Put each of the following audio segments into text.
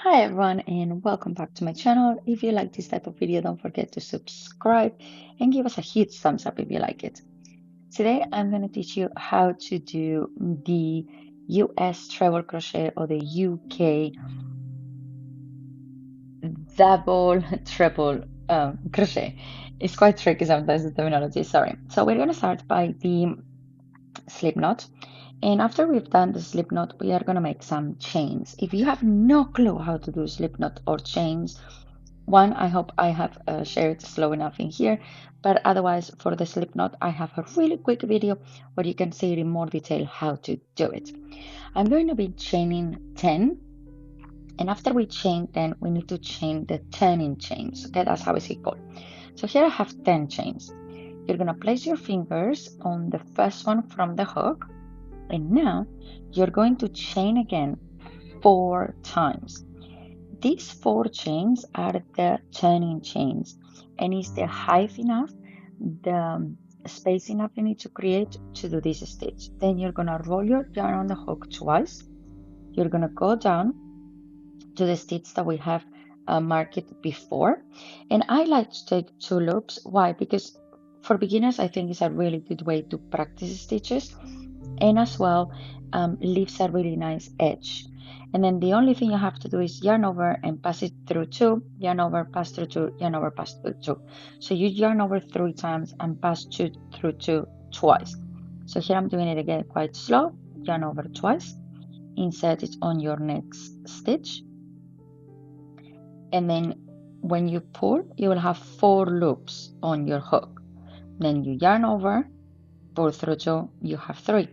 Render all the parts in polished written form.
Hi everyone and welcome back to my channel. If you like this type of video, don't forget to subscribe and give us a huge thumbs up if you like it. Today I'm going to teach you how to do the US treble crochet or the UK double treble crochet. It's quite tricky sometimes the terminology, sorry. So we're going to start by the slip knot. And after we've done the slip knot, we are going to make some chains. If you have no clue how to do slip knot or chains, one, I hope I have shared slow enough in here, but otherwise for the slip knot, I have a really quick video where you can see in more detail how to do it. I'm going to be chaining 10, and after we chain 10, we need to chain the turning chains. Okay, that's how it's called. So here I have 10 chains. You're going to place your fingers on the first one from the hook, and now you're going to chain again 4 times. These 4 chains are the turning chains, and is the height enough, the space enough you need to create to do this stitch. Then you're gonna roll your yarn on the hook twice. You're gonna go down to the stitch that we have marked before, and I like to take 2 loops. Why? Because for beginners, I think it's a really good way to practice stitches, and as well leaves a really nice edge. And then the only thing you have to do is yarn over and pass it through 2, yarn over, pass through 2, yarn over, pass through 2. So you yarn over 3 times and pass through 2 twice. So here I'm doing it again quite slow. Yarn over twice, insert it on your next stitch, and then when you pull, you will have 4 loops on your hook. Then you yarn over, pull through 2, you have 3.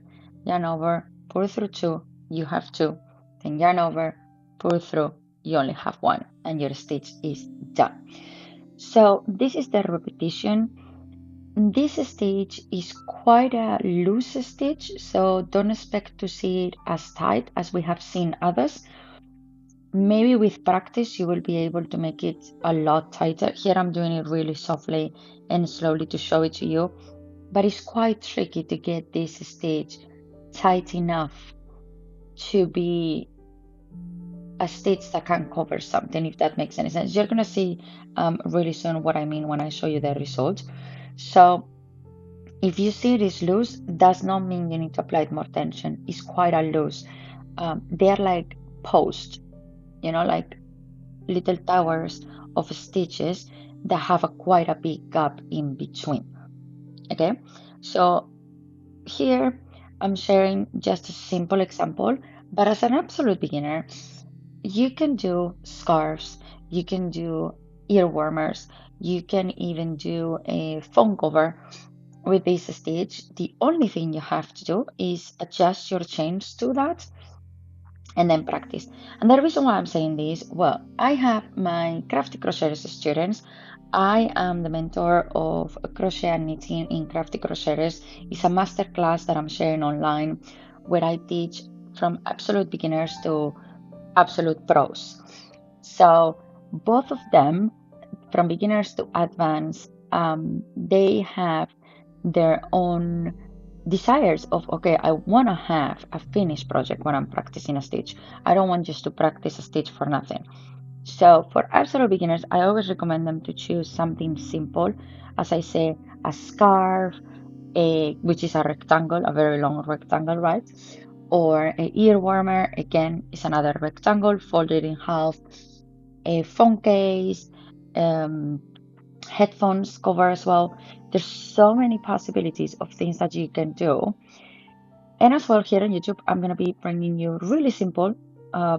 Yarn over, pull through 2, you have 2. Then yarn over, pull through, you only have 1, and your stitch is done. So this is the repetition. This stitch is quite a loose stitch, so don't expect to see it as tight as we have seen others. Maybe with practice you will be able to make it a lot tighter. Here I'm doing it really softly and slowly to show it to you, but it's quite tricky to get this stitch tight enough to be a stitch that can cover something, if that makes any sense. You're gonna see really soon what I mean when I show you the result. So if you see it is loose, does not mean you need to apply more tension. It's quite a loose. They're like posts, like little towers of stitches that have quite a big gap in between. Okay, so here I'm sharing just a simple example, but as an absolute beginner, you can do scarves, you can do ear warmers, you can even do a phone cover with this stitch. The only thing you have to do is adjust your chains to that and then practice. And the reason why I'm saying this, well, I have my Crafty Crocheters students. I am the mentor of crochet and knitting in Crafty Crocheters. It's a master class that I'm sharing online where I teach from absolute beginners to absolute pros. So both of them, from beginners to advanced, they have their own desires of, okay, I want to have a finished project when I'm practicing a stitch. I don't want just to practice a stitch for nothing. So for absolute beginners, I always recommend them to choose something simple. As I say, a scarf, which is a rectangle, a very long rectangle, right? Or a ear warmer, again, is another rectangle folded in half. A phone case, um, headphones cover as well. There's so many possibilities of things that you can do. And as well, here on YouTube, I'm going to be bringing you really simple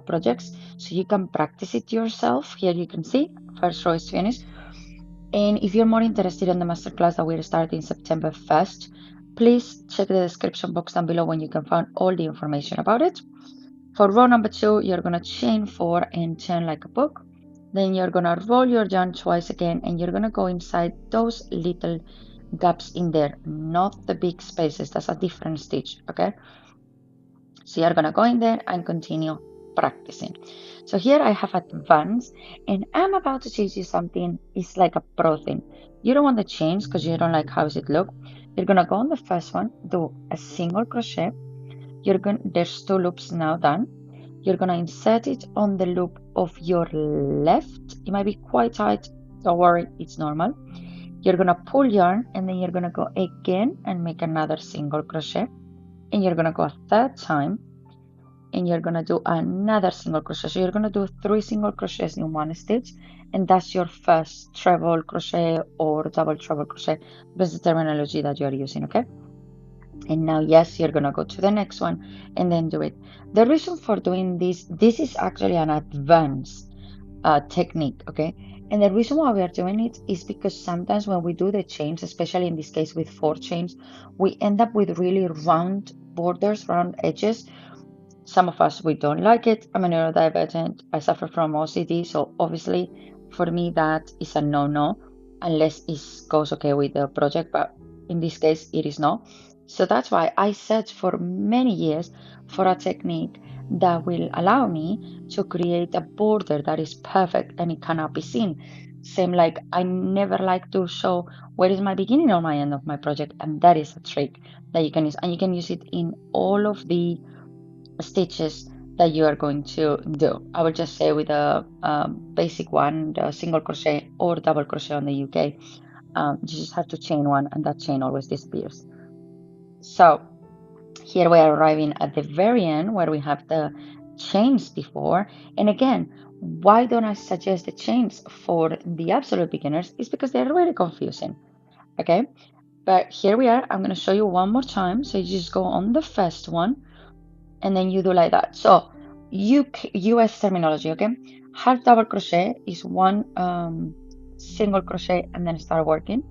projects so you can practice it yourself. Here you can see first row is finished. And if you're more interested in the masterclass that we're starting September 1st, please check the description box down below when you can find all the information about it. For row number 2, you're going to chain 4 and turn like a book. Then you're going to roll your yarn twice again, and you're going to go inside those little gaps in there, not the big spaces. That's a different stitch, okay? So you're going to go in there and continue practicing. So here I have advanced, and I'm about to teach you something. It's like a pro thing. You don't want to change because you don't like how it look. You're going to go on the first one, do a single crochet. There's 2 loops now done. you're gonna insert it on the loop of your left. It might be quite tight, don't worry, it's normal. You're gonna pull yarn, and then you're gonna go again and make another single crochet, and you're gonna go a third time, and you're gonna do another single crochet. So you're gonna do 3 single crochets in one stitch, and that's your first treble crochet or double treble crochet. That's the terminology that you're using, okay? And now, yes, you're gonna go to the next one and then do it. The reason for doing this is actually an advanced technique, okay? And the reason why we are doing it is because sometimes when we do the chains, especially in this case with 4 chains, we end up with really round borders, round edges. Some of us, we don't like it. I'm a neurodivergent. I suffer from OCD. So obviously for me, that is a no-no unless it goes okay with the project. But in this case, it is not. So that's why I searched for many years for a technique that will allow me to create a border that is perfect and it cannot be seen. Same like I never like to show where is my beginning or my end of my project. And that is a trick that you can use. And you can use it in all of the stitches that you are going to do. I will just say with a basic one, the single crochet or double crochet on the UK, you just have to chain one and that chain always disappears. So here we are arriving at the very end where we have the chains before. And again, why don't I suggest the chains for the absolute beginners? Is because they're really confusing. Okay, but here we are. I'm going to show you one more time. So you just go on the first one and then you do like that. So US terminology, okay? Half double crochet is one single crochet and then start working.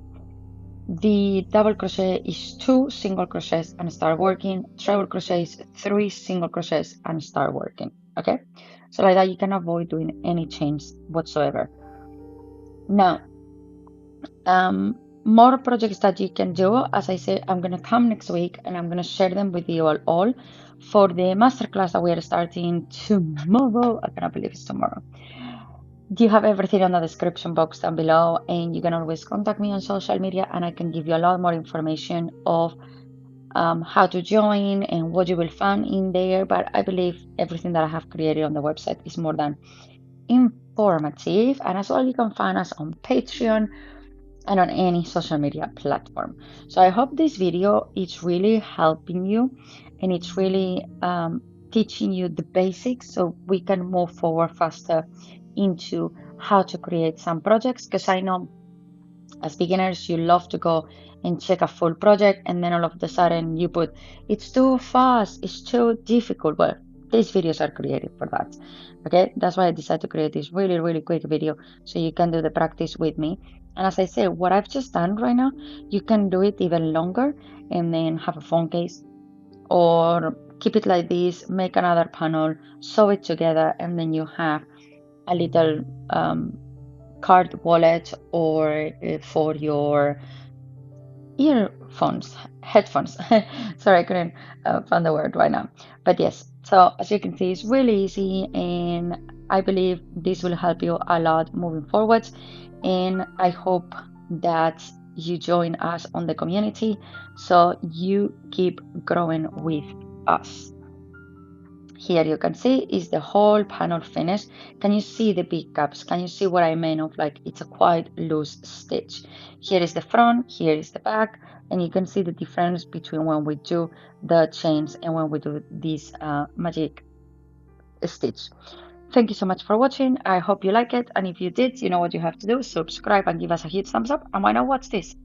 The double crochet is 2 single crochets and start working. Treble crochet is 3 single crochets and start working, okay? So like that you can avoid doing any chains whatsoever. Now, more projects that you can do. As I said, I'm gonna come next week and I'm gonna share them with you all for the masterclass that we are starting tomorrow. I cannot believe it's tomorrow. You have everything on the description box down below, and you can always contact me on social media and I can give you a lot more information of how to join and what you will find in there. But I believe everything that I have created on the website is more than informative. And as well, you can find us on Patreon and on any social media platform. So I hope this video is really helping you and it's really teaching you the basics so we can move forward faster into how to create some projects, because I know as beginners you love to go and check a full project and then all of a sudden you put it's too fast, it's too difficult. Well, these videos are created for that. Okay, that's why I decided to create this really quick video so you can do the practice with me. And as I say, what I've just done right now, you can do it even longer and then have a phone case or keep it like this, make another panel, sew it together, and then you have a little card wallet or for your earphones, headphones. Sorry, I couldn't find the word right now. But yes, so as you can see, it's really easy, and I believe this will help you a lot moving forward. And I hope that you join us on the community so you keep growing with us. Here you can see is the whole panel finished. Can you see the big gaps? Can you see what I mean of like it's a quite loose stitch? Here is the front, here is the back, and you can see the difference between when we do the chains and when we do this magic stitch. Thank you so much for watching. I hope you like it, and if you did, you know what you have to do: subscribe and give us a huge thumbs up. And why not watch this?